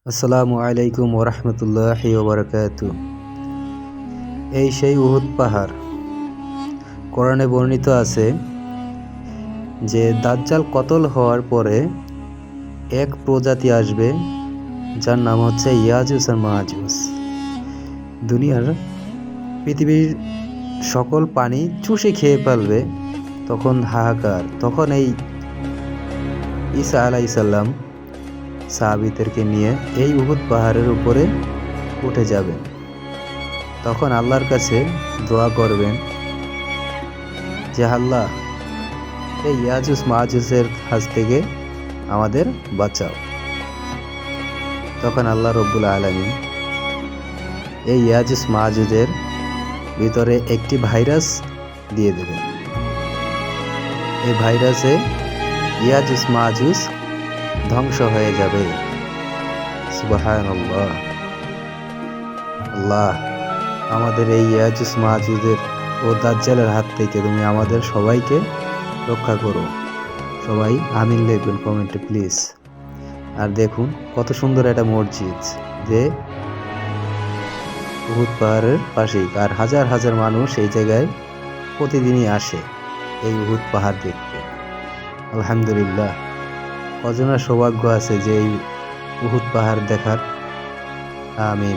আসসালামু আলাইকুম ওরহমতুল্লাহি ওবরাকাতু। এই সেই উহুদ পাহাড়। কোরআনে বর্ণিত আছে যে দাজ্জাল কতল হওয়ার পরে এক প্রজাতি আসবে, যার নাম হচ্ছে ইয়াজুজ আর মাজুজ। দুনিয়ার পৃথিবীর সকল পানি চুষে খেয়ে ফেলবে। তখন হাহাকার। তখন এই ঈসা আলাইসাল্লাম সাহাবীদেরকে নিয়ে এই উহুদ পাহাড়ের উপরে উঠে যাবেন। তখন আল্লাহর কাছে দোয়া করবেন যে আল্লাহ, এই ইয়াজুজ মাজুজের কাছ থেকে আমাদের বাঁচাও। তখন আল্লাহ রব্বুল আলামিন এই ইয়াজুজ মাজুজের ভিতরে একটি ভাইরাস দিয়ে দেবেন। এই ভাইরাসে ইয়াজুজ মাজুজ ধ্বংস হয়ে যাবে। সুবহানাল্লাহ। আল্লাহ, আমাদের এই ইয়াজুজ মাজুজের ও দাজ্জালের হাত থেকে তুমি আমাদের সবাইকে রক্ষা করো। সবাই আমিন লিখবেন কমেন্টে প্লিজ। আর দেখুন কত সুন্দর একটা মসজিদ, যে উহুদ পাহাড়ের পাশেই। আর হাজার হাজার মানুষ এই জায়গায় প্রতিদিনই আসে এই উহুদ পাহাড় দেখতে। আলহামদুলিল্লাহ, কজনের সৌভাগ্য আছে যে এই উহুদ পাহাড় দেখার। আমিন।